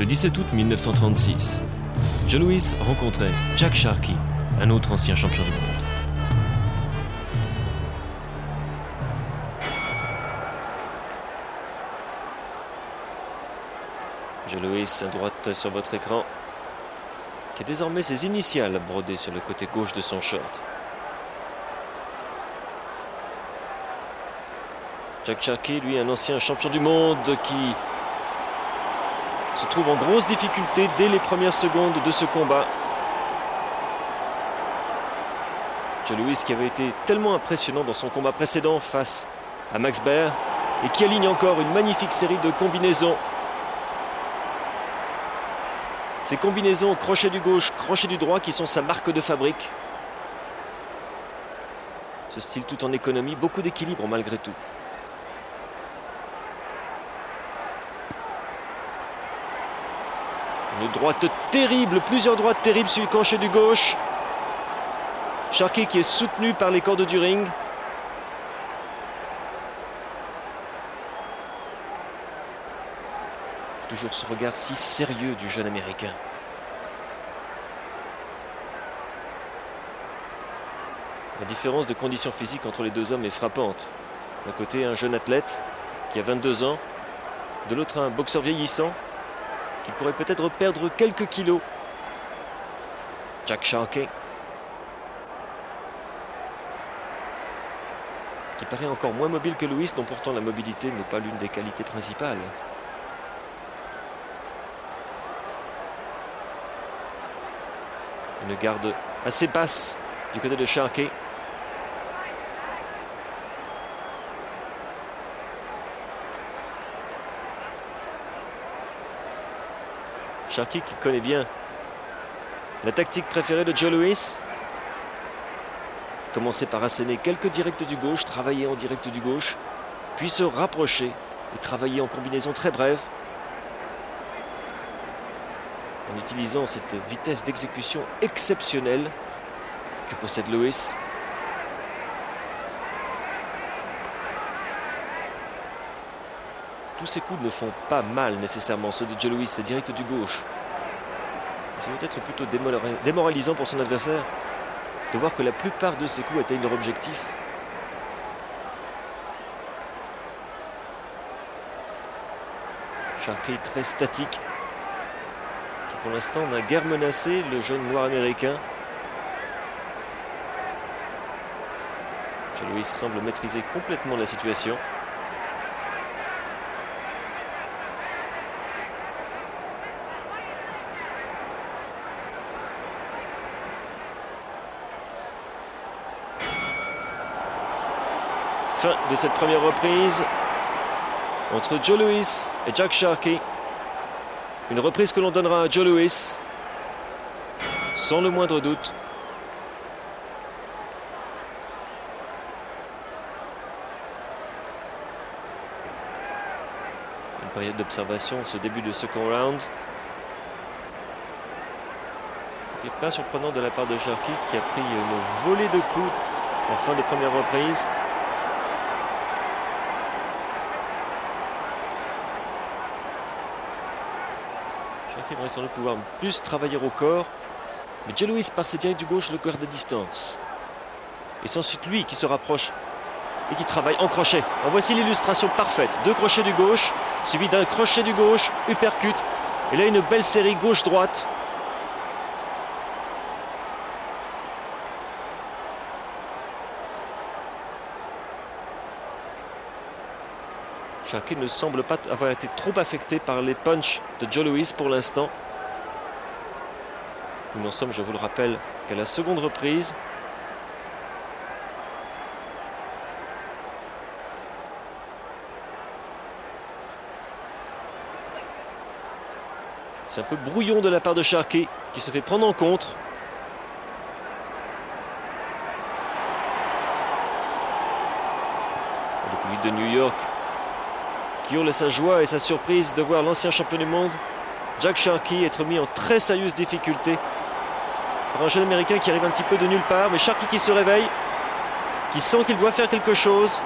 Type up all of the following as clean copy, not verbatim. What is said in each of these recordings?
Le 17 août 1936, Joe Louis rencontrait Jack Sharkey, un autre ancien champion du monde. Joe Louis à droite sur votre écran, qui a désormais ses initiales brodées sur le côté gauche de son short. Jack Sharkey, lui, un ancien champion du monde qui se trouve en grosse difficulté dès les premières secondes de ce combat. Joe Louis qui avait été tellement impressionnant dans son combat précédent face à Max Baer et qui aligne encore une magnifique série de combinaisons. Ces combinaisons crochet du gauche, crochet du droit qui sont sa marque de fabrique. Ce style tout en économie, beaucoup d'équilibre malgré tout. Une droite terrible, plusieurs droites terribles sur le crochet du gauche. Sharkey qui est soutenu par les cordes du ring. Toujours ce regard si sérieux du jeune américain. La différence de conditions physiques entre les deux hommes est frappante. D'un côté, un jeune athlète qui a 22 ans. De l'autre, un boxeur vieillissant qui pourrait peut-être perdre quelques kilos. Jack Sharkey, qui paraît encore moins mobile que Louis, dont pourtant la mobilité n'est pas l'une des qualités principales. Une garde assez basse du côté de Sharkey. Sharkey qui connaît bien la tactique préférée de Joe Louis. Commencer par asséner quelques directs du gauche, travailler en direct du gauche, puis se rapprocher et travailler en combinaison très brève, en utilisant cette vitesse d'exécution exceptionnelle que possède Louis. Tous ces coups ne font pas mal nécessairement, ceux de Joe Louis, ces directs du gauche. Ça doit être plutôt démoralisant pour son adversaire de voir que la plupart de ses coups atteignent leur objectif. Sharkey très statique, qui pour l'instant n'a guère menacé le jeune noir américain. Joe Louis semble maîtriser complètement la situation. Fin de cette première reprise entre Joe Louis et Jack Sharkey. Une reprise que l'on donnera à Joe Louis, sans le moindre doute. Une période d'observation, ce début de second round. Ce n'est pas surprenant de la part de Sharkey qui a pris une volée de coups en fin de première reprise. Sharkey va sans doute pouvoir plus travailler au corps. Mais Joe Louis, par ses directs du gauche, le garde à distance. Et c'est ensuite lui qui se rapproche et qui travaille en crochet. En voici l'illustration parfaite. Deux crochets du gauche, suivi d'un crochet du gauche, uppercut. Et là, une belle série gauche-droite. Sharkey ne semble pas avoir été trop affecté par les punchs de Joe Louis pour l'instant. Nous n'en sommes, je vous le rappelle, qu'à la seconde reprise. C'est un peu brouillon de la part de Sharkey qui se fait prendre en contre. Le public de New York qui hurle sa joie et sa surprise de voir l'ancien champion du monde, Jack Sharkey, être mis en très sérieuse difficulté par un jeune américain qui arrive un petit peu de nulle part. Mais Sharkey qui se réveille, qui sent qu'il doit faire quelque chose.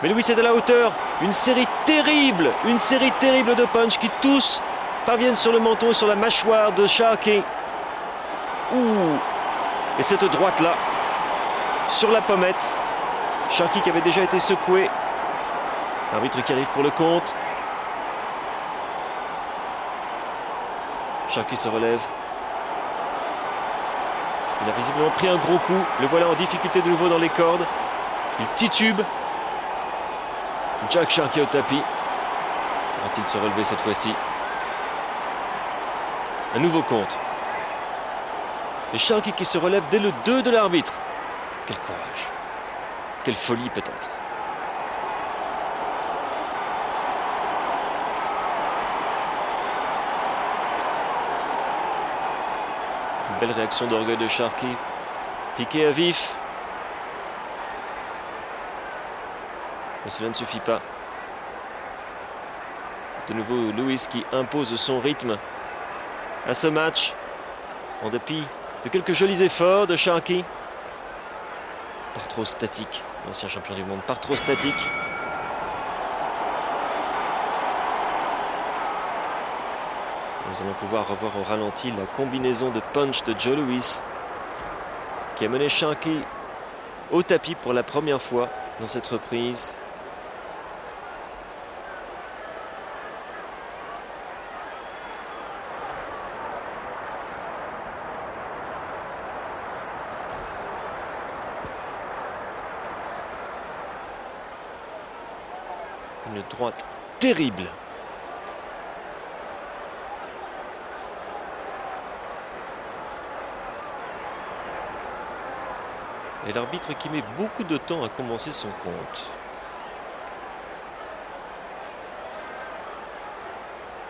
Mais Louis est à la hauteur. Une série terrible de punch qui tous parviennent sur le menton et sur la mâchoire de Sharkey. Ouh. Et cette droite-là, sur la pommette. Sharkey qui avait déjà été secoué. L'arbitre qui arrive pour le compte. Sharkey se relève. Il a visiblement pris un gros coup. Le voilà en difficulté de nouveau dans les cordes. Il titube. Jack Sharkey au tapis. Pourra-t-il se relever cette fois-ci? Un nouveau compte. Et Sharkey qui se relève dès le 2 de l'arbitre. Quel courage. Quelle folie peut-être. Une belle réaction d'orgueil de Sharkey. Piqué à vif. Mais cela ne suffit pas. C'est de nouveau Lewis qui impose son rythme à ce match. En dépit de quelques jolis efforts de Sharkey. Par trop statique. L'ancien champion du monde, par trop statique. Nous allons pouvoir revoir au ralenti la combinaison de punch de Joe Louis qui a mené Sharkey au tapis pour la première fois dans cette reprise. Une droite terrible. Et l'arbitre qui met beaucoup de temps à commencer son compte.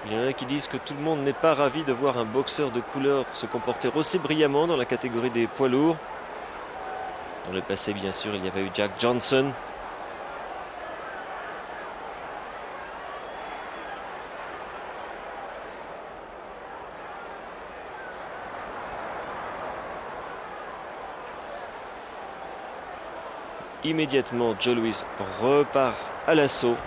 Il y en a qui disent que tout le monde n'est pas ravi de voir un boxeur de couleur se comporter aussi brillamment dans la catégorie des poids lourds. Dans le passé, bien sûr, il y avait eu Jack Johnson. Immédiatement, Joe Louis repart à l'assaut.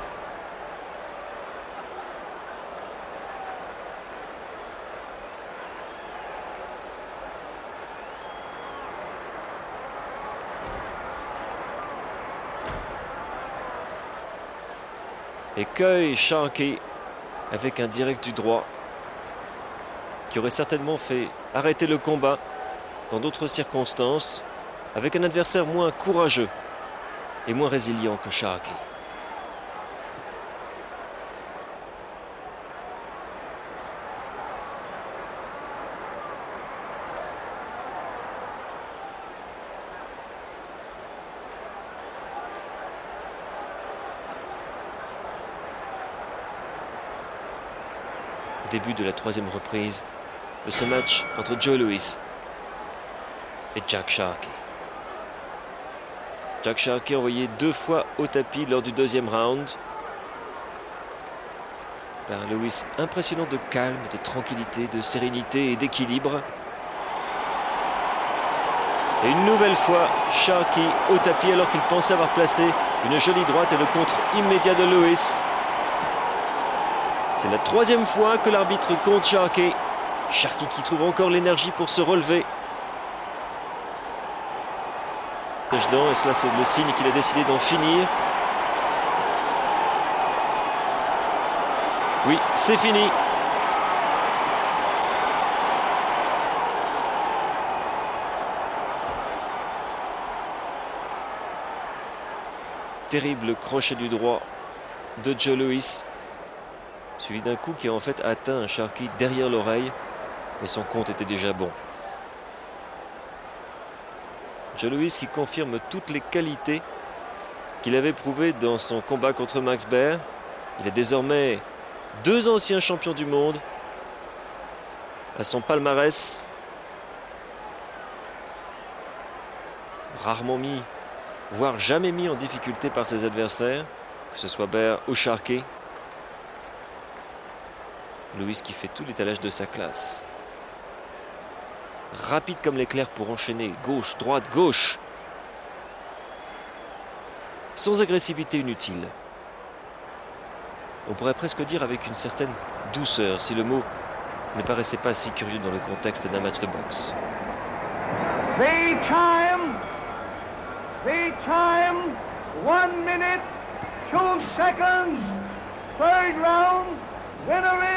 Et cueille Sharkey avec un direct du droit qui aurait certainement fait arrêter le combat dans d'autres circonstances avec un adversaire moins courageux et moins résilient que Sharkey. Début de la troisième reprise de ce match entre Joe Louis et Jack Sharkey. Jack Sharkey envoyé 2 fois au tapis lors du deuxième round. Par Louis, impressionnant de calme, de tranquillité, de sérénité et d'équilibre. Et une nouvelle fois, Sharkey au tapis alors qu'il pensait avoir placé une jolie droite et le contre immédiat de Louis. C'est la 3e fois que l'arbitre compte Sharkey. Sharkey qui trouve encore l'énergie pour se relever. Et cela c'est le signe qu'il a décidé d'en finir. Oui, c'est fini. Terrible crochet du droit de Joe Louis, suivi d'un coup qui a en fait atteint un Sharkey derrière l'oreille, mais son compte était déjà bon. Joe Louis qui confirme toutes les qualités qu'il avait prouvées dans son combat contre Max Baer. Il est désormais 2 anciens champions du monde à son palmarès. Rarement mis, voire jamais mis en difficulté par ses adversaires, que ce soit Baer ou Sharkey. Louis qui fait tout l'étalage de sa classe. Rapide comme l'éclair pour enchaîner gauche, droite, gauche. Sans agressivité inutile. On pourrait presque dire avec une certaine douceur, si le mot ne paraissait pas si curieux dans le contexte d'un match de boxe. The time, 1 minute, 2 seconds, third round, winner is